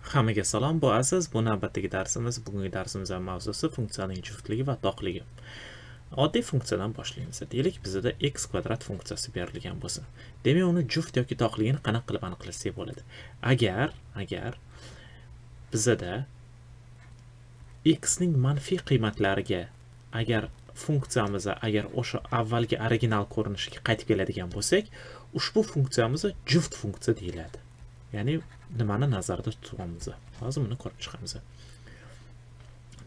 Hammaga salom, bu Aziz. Bu navbatdagi darsimiz. Bugungi darsimizning mavzusi funksiyaning juftligi va toqligi. Oddiy funksiyadan boshlaymiz. Deylik, bizda x kvadrat funksiyasi berilgan bo'lsa, demak, uni juft yoki toqligini qanaqa qilib aniqlasak bo'ladi? Agar bizda x ning manfiy qiymatlariga agar o'sha avvalgi original ko'rinishiga qaytib keladigan bo'lsak, ushbu funksiyamiz juft funksiya deyiladi. Ya'ni nimani nazarda tutamiz? Hozir buni ko'rib chiqamiz.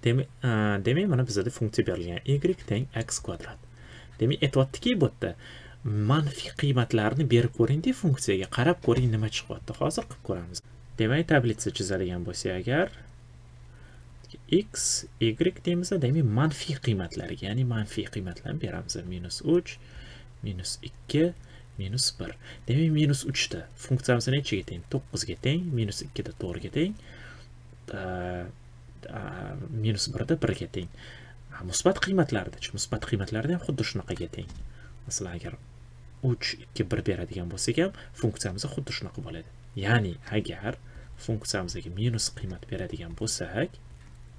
Demak, mana bizda funksiya berilgan y teng x kvadrat. Demak, aytayaptiki, bu yerda manfiy qiymatlarni berib ko'ring-da, funksiyaga qarab ko'ring nima chiqyapti. Hozir qilib ko'ramiz. Demak, tablitsa chizadigan bo'lsak, agar x, y deymiz, demak manfiy qiymatlariga, ya'ni manfiy qiymatlarni beramiz. -3, -2, -1. Demak, -3 da funksiyamiz nechaga teng? 9 ga teng, -2 da 4 ga teng, -1 da 1 ga teng. Musbat qiymatlarida-chi? Musbat qiymatlarida ham xuddi shunaqaga teng. Masalan, agar 3, 2, 1 beradigan bo'lsak ham, funksiyamiz xuddi shunaqa bo'ladi. Ya'ni, agar funksiyamizga minus qiymat beradigan bo'lsak,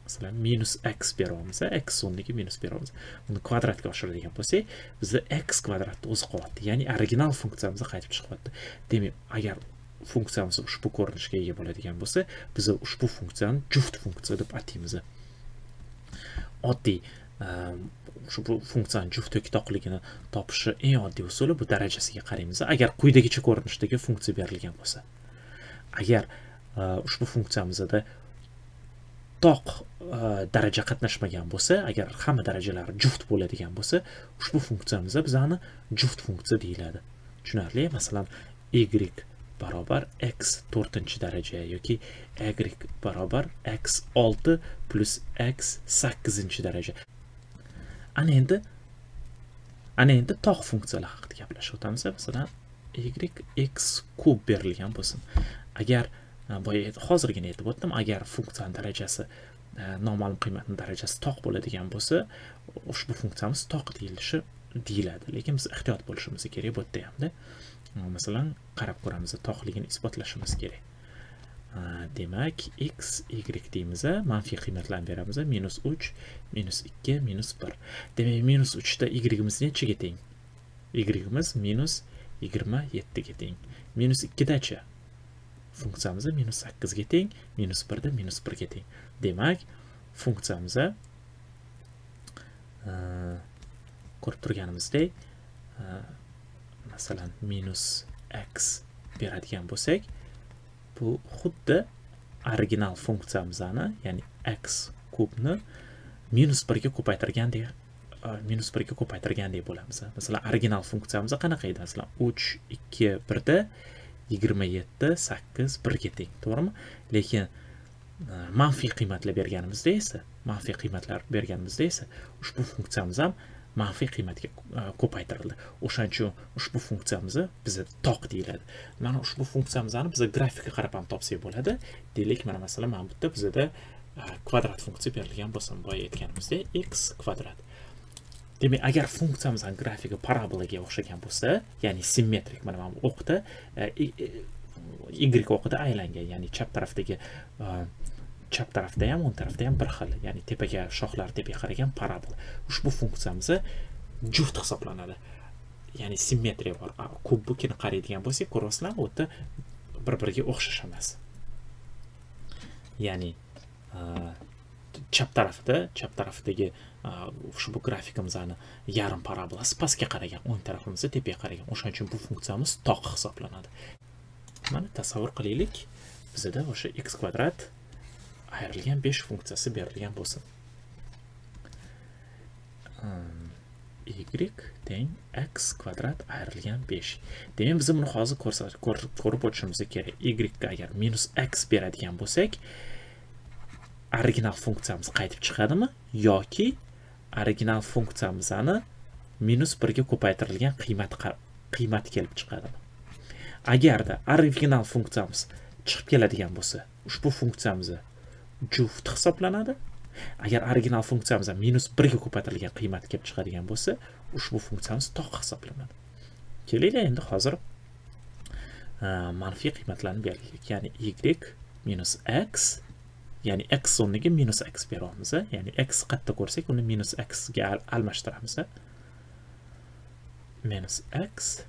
masalan, -x beramiz, x o'rniga minus beramiz. Uni kvadratga oshiradigan bo'lsak, bizda x kvadratni o'zi qolyapti. Ya'ni original funksiyamiz qaytib chiqyapti. Demak, agar funksiyamiz ushbu ko'rinishga ega bo'ladigan bo'lsa, biz ushbu funksiyani juft funksiya deb ataymiz. Oddiy ushbu funksiyaning juft yoki toqligini topishi eng oddiy usuli bu darajasiga qaraymiz. Agar quyidagicha ko'rinishdagi funksiya berilgan bo'lsa, agar ushbu funksiyamizda toq daraja qatnashmagan bo'lsa, agar hamma darajalar juft bo'ladigan bo'lsa, ushbu funksiyamiz bizani juft funksiya deyiladi. Tushunarli? Masalan, y barobar x 4-daraja yoki y barobar x 6 plus x 8-daraja. Ana endi toq funksiyalar haqida gaplashib o'tamiz. Masalan, y x kub berilgan bo'lsin. Agar hozirgina aytib o'tdim, agar funksiyaning darajasi noma'lum qiymatning darajasi toq bo'ladigan bo'lsa, ushbu funksiyamiz toq deyiladi. Lekin biz ehtiyot bo'lishimiz kerak bu yerda hamda. Masalan, qarab ko'ramiz, toqligini isbotlashimiz kerak. Demak, x, y deymiz, manfiy qiymatlarni beramiz. -3, -2, -1. Demak, -3 da y-imiz nechaga teng? Y-imiz -27 ga teng. -2 dachi? Funksiyamiz -8 ga teng, -1 da -1 ga teng. Demak, funksiyamiz ko'rib turganimizdek, masalan, -x beradigan bo'lsak, bu xuddi original funksiyamizni, ya'ni x kubni -1 ga ko'paytirgandek bo'lamiz. Masalan, original funksiyamiz qanaqa edi? Masalan, 3, 2, 1 da 27, 8, 1 ga teng, to'g'rimi? Lekin manfiy qiymatlar berganimizda esa, ushbu funksiyamiz ham manfiy qiymatga ko'paytirildi. O'shaning uchun ushbu funksiyamiz bizga toq deyiladi. Mana ushbu funksiyamizni biz grafikka qarab ham topsak bo'ladi. Deylik, mana masalan, mana bu yerda bizda kvadrat funksiya berilgan bo'lsa, boya aytganimizdek, x kvadrat. Demak, agar funksiyamizning grafiki parabolaga o'xshagan bo'lsa, ya'ni simmetrik, mana bu o'qda y o'qida aylangan, ya'ni chap tarafda ham, o'ng tarafda ham bir xil, ya'ni tepaga shoxlar tepaga qaragan parabola. Ushbu funksiyamiz juft hisoblanadi. Ya'ni simmetriya bor. Kubbikini qaraydigan bo'lsak, ko'ryapsizlarmi, bu yerda bir-biriga o'xshash emas. Ya'ni chap tarafdagi ushbu grafikimizni yarim parabolasi pastga qaragan, o'ng tarafimiz tepaga qaragan. O'shaning uchun bu funksiyamiz toq hisoblanadi. Mana tasavvur qilaylik, bizda o'sha x kvadrat ayrilgan 5 funksiyasi berilgan bo'lsin. Y teng x kvadrat ayrilgan 5. Demak, biz buni hozir ko'rib o'tishimiz kerak. Y ga agar -x beradigan bo'lsak, original funksiyamiz qaytib chiqadimi yoki original funksiyamizni -1 ga ko'paytirilgan qiymat kelib chiqadimi? Agarda original funksiyamiz chiqib keladigan bo'lsa, ushbu funksiyamiz juft hisoblanadi. Agar original funksiyamiz -1 ga ko'paytirilgan qiymat kelib chiqadigan bo'lsa, ushbu funksiyamiz toq hisoblanadi. Kelaylik endi hozir manfiy qiymatlarni beraylik. Ya'ni y minus x, ya'ni x o'rniga minus x beramiz. Ya'ni x qatta ko'rsak, uni minus x ga almashtiramiz. Minus x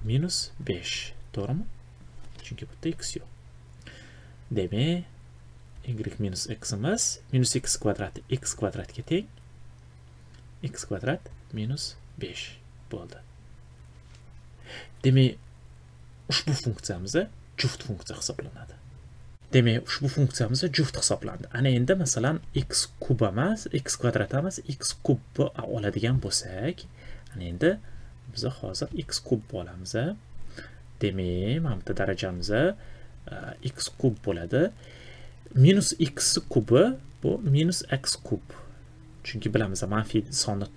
minus 5, to'g'rimi? Chunki bu yerda x yo'q. Demak, y minus x emas, minus x kvadrati x kvadratga teng. X kvadrat minus 5 bo'ldi. Demak, ushbu funksiyamiz juft funksiya hisoblanadi. Demak, ushbu funksiyamiz juft hisoblandi. Ana endi masalan x kub emas, x kvadrat emas, x kubni oladigan bo'lsak, ana endi biz hozir x kub olamiz. Demak, mana bu darajamiz x kub bo'ladi. Minus x kubi bu minus x kub. Chunki bilamiz, manfiy sonni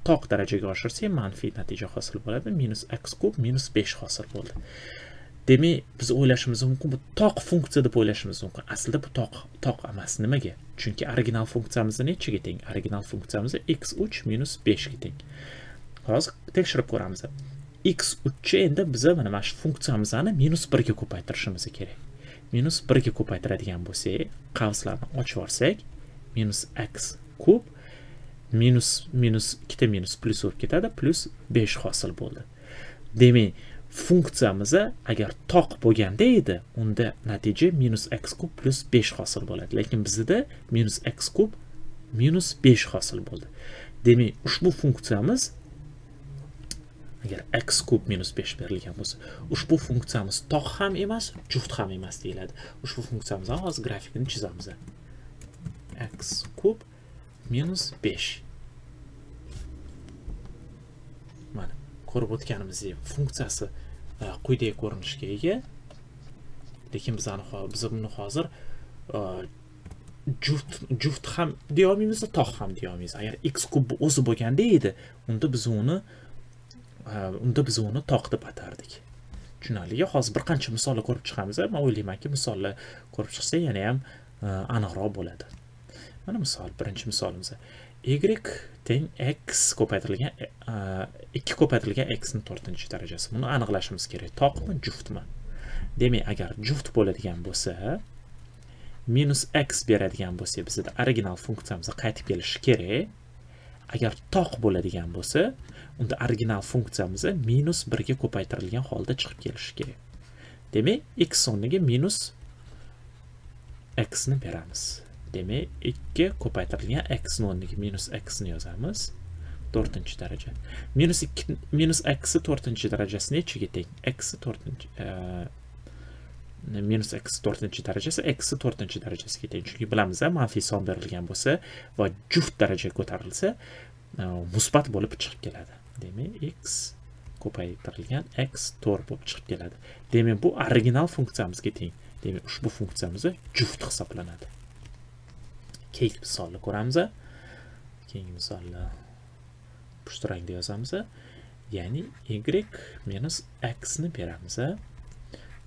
toq darajaga oshirsak, manfiy natija hosil bo'ladi. Minus x kub minus 5 hosil bo'ldi. Demak, biz o'ylashimiz mumkin, bu toq funksiya deb o'ylashimiz mumkin. Aslida bu toq emas. Nimaga? Chunki original funksiyamiz nechaga teng? Original funksiyamiz x3 minus 5 ga teng. Hozir tekshirib ko'ramiz. x3 endi biz mana shu funksiyamizni minus 1 ga ko'paytirishimiz kerak. Minus 1 ga ko'paytiradigan bo'lsak, qavslarni ochib olsak, minus x kub minus ikkita minus plus bo'lib ketadi, plus 5 hosil bo'ldi. Demak, funksiyamiz agar toq bo'lganda edi, unda natija minus x kub plus 5 hosil bo'ladi. Lekin bizda minus x kub minus 5 hosil bo'ldi. Demak, ushbu funksiyamiz agar x kub minus 5 berilgan bo'lsa, ushbu funksiyamiz toq ham emas, juft ham emas deyiladi. Ushbu funksiyamizni hozir grafikini chizamiz. X kub minus 5. Mana ko'rib o'tganimizdek funksiyasi quyidagi ko'rinishga ega. Lekin biz buni hozir juft ham deya olmaymiz, toq ham deya olmaymiz. Agar x kub o'zi bo'lganda edi, unda biz uni toq deb atardik. Tushunarli. Hozir bir qancha misollar ko'rib chiqamiz. Men o'ylaymanki, misollar ko'rib chiqsa yana ham aniqroq bo'ladi. Mana misol, birinchi misolimiz. Y teng x ko'paytirilgan 2 ko'paytirilgan x ning 4-darajasi. Buni aniqlashimiz kerak. Toqmi, juftmi? Demak, agar juft bo'ladigan bo'lsa, minus x beradigan bo'lsa, bizda original funksiyamiz qaytib kelishi kerak. Agar toq bo'ladigan bo'lsa, unda original funksiyamiz minus 1 ga ko'paytirilgan holda chiqib kelishi kerak. Demak, x o'rniga minus x ni beramiz. Demak, 2 ko'paytirilgan x o'rniga minus x ni yozamiz. 4-daraja. Minus x 4-darajasi nechaga teng? X 4 minus x 4-darajasi x 4-darajasiga teng. Chunki bilamiz, manfiy son berilgan bo'lsa va juft darajaga ko'tarilsa, musbat bo'lib chiqib keladi. Demak, x ko'paytirilgan x 4 bo'lib chiqib keladi. Demak, bu original funksiyamizga teng. Demak, ushbu funksiyamiz juft hisoblanadi. Keyingi misolni ko'ramiz. Keyingi misolni pushti rangda yozamiz. Ya'ni y minus x ni beramiz.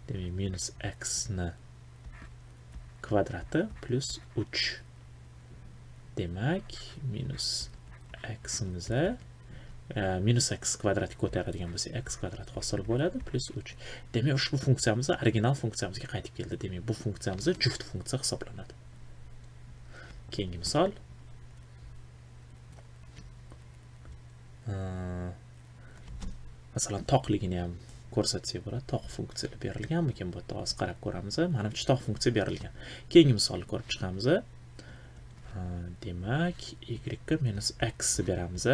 Demak, minus x ni kvadrati plus 3. Demak, minus x imiz minus x kvadratga ko'taradigan bo'lsa, x kvadrat hosil bo'ladi plus 3. Demak, ushbu funksiyamiz original funksiyamizga qaytib keldi. Demak, bu funksiyamiz juft funksiya hisoblanadi. Keyingi misol. Masalan, toqligini ham ko'rsatsak bo'ladi. Toq funksiyasi berilganmikan? Bu yerda hozir qarab ko'ramiz. Mana bu toq funksiya berilgan. Keyingi misolni ko'rib chiqamiz. Demak, y ga minus x beramiz.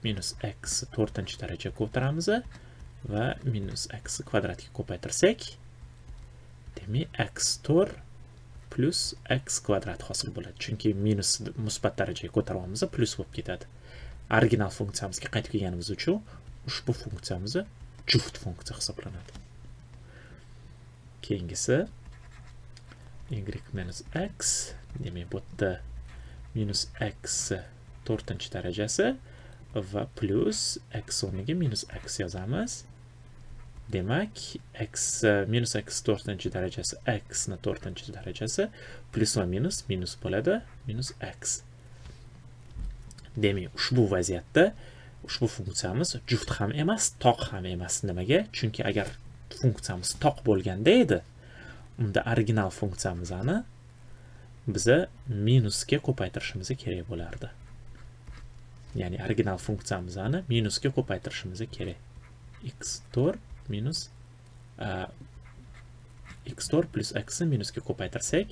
Minus x 4-darajaga ko'taramiz va minus x kvadratga ko'paytirsak, demak, x4 plus x kvadrat hosil bo'ladi. Chunki minus musbat darajaga ko'taryapmiz, plus bo'lib ketadi. Original funksiyamizga qaytib kelganimiz uchun ushbu funksiyamiz juft funksiya hisoblanadi. Keyingisi y minus x, demak, bu yerda minus x 4-darajasi va plus x o'rniga minus x yozamiz. Demak, minus x 4-darajasi x ni 4-darajasi plus va minus bo'ladi, minus x. Demak, ushbu vaziyatda ushbu funksiyamiz juft ham emas, toq ham emas. Nimaga? Chunki agar funksiyamiz toq bo'lganda edi, unda original funksiyamizni biza minusga ko'paytirishimiz kerak bo'lardi. Ya'ni original funksiyamizni minusga ko'paytirishimiz kerak. x4 minus x4 plus x ni minusga ko'paytirsak,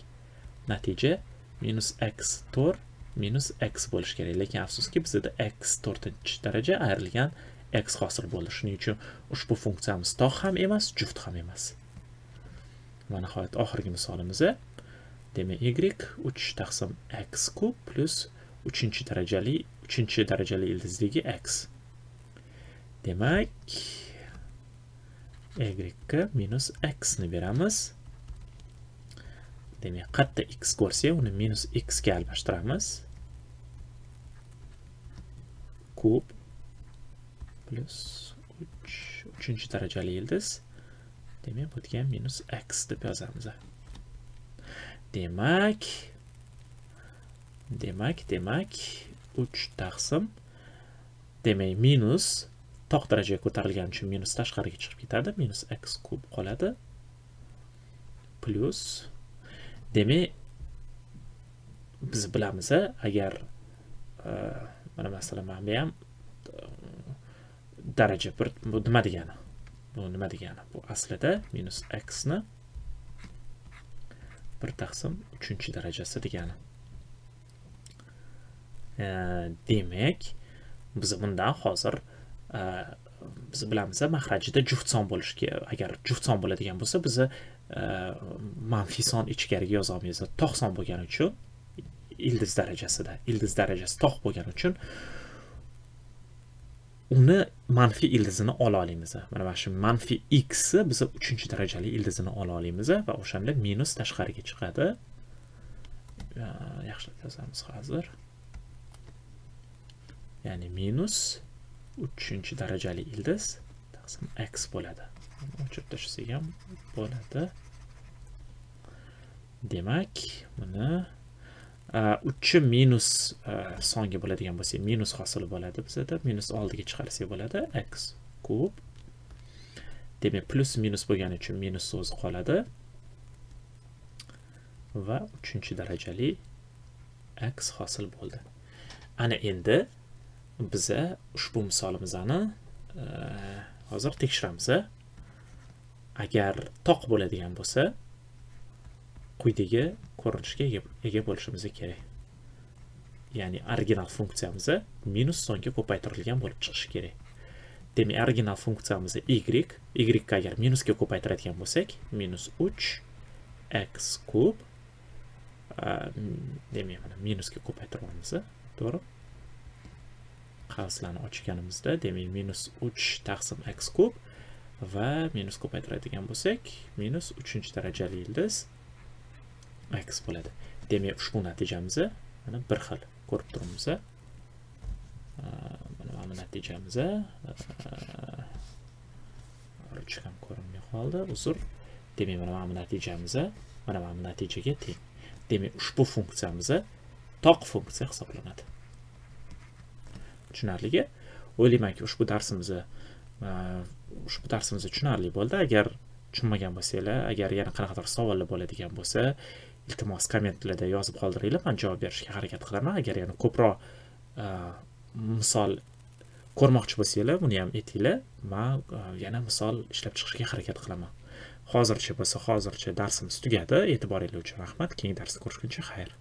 natija minus x4 minus x bo'lishi kerak. Lekin afsuski bizda x 4-daraja ayrilgan x hosil bo'ldi. Shuning uchun ushbu funksiyamiz toq ham emas, juft ham emas. Va nihoyat oxirgi misolimiz, demak y 3 taqsim x kub plus 3-darajali ildizdagi x. Demak y ga minus x ni beramiz. Demak, qayerda x ko'rsak, uni minus x ga almashtiramiz. Kub plus 3-darajali ildiz. Demak, bu ham minus x deb yozamiz. Demak 3 taqsim, demak minus toq darajaga ko'tarilgani uchun minus tashqariga chiqib ketadi, minus x kub qoladi. Plus, demak biz bilamiz, agar mana masalan mana bu ham daraja bir, bu nima degani? Bu nima degani? Bu aslida minus x ni 1 taqsim 3-darajasi degani. Demak, biz bundan hozir biz bilamiz, mahrajida juft son bo'lishi kerak. Agar juft son bo'ladigan bo'lsa, biz manfiy son ichkariga yoza olmaymiz. Toq son bo'lgani uchun ildiz darajasi toq bo'lgani uchun uni manfiy ildizini ola olamiz. Mana shu manfiy x biz 3-darajali ildizini ola olamiz va o'shanda minus tashqariga chiqadi. Yaxshilab yozamiz hozir. Ya'ni minus 3-darajali ildiz taqsim x bo'ladi. O'chirib tashlasak ham bo'ladi. Demak, buni 3 minus songa bo'ladigan bo'lsa, minus hosili bo'ladi bizda. Minus oldiga chiqarsak bo'ladi, x kub. Demak, plus minus bo'lgani uchun minus o'zi qoladi. Va 3-darajali x hosil bo'ldi. Ana endi biza ushbu misolimizni hozir tekshiramiz. Agar toq bo'ladigan bo'lsa, quyidagi ko'rinishga ega bo'lishimiz kerak. Ya'ni original funksiyamiz minus songa ko'paytirilgan bo'lib chiqishi kerak. Demak, original funksiyamiz y ga agar minusga ko'paytiradigan bo'lsak, minus 3 x kub. Demak, mana minusga ko'paytiramiz, to'g'ri? Qavslarni ochganimizda, demak minus 3 taqsim x kub va minus ko'paytiradigan bo'lsak, minus 3-darajali ildiz x bo'ladi. Demak, ushbu natijamiz mana bir xil ko'rib turibmiz. Mana natijamiz ruchkam ko'rinmay qoldi, uzr. Demak, mana natijamiz mana natijaga teng. Demak, ushbu funksiyamiz toq funksiya hisoblanadi. Tushunarligi? O'ylaymanki, ushbu darsimiz tushunarli bo'ldi. Agar tushunmagan bo'lsanglar, agar yana qanaqadir savollar bo'ladigan bo'lsa, iltimos kommentlarda yozib qoldiringlar, men javob berishga harakat qilaman. Agar yana ko'proq misol ko'rmoqchi bo'lsanglar, buni ham aytinglar. Men yana misol ishlab chiqishga harakat qilaman. Hozircha darsimiz tugadi. E'tiboringiz uchun rahmat. Keyingi darsda ko'rishguncha xayr.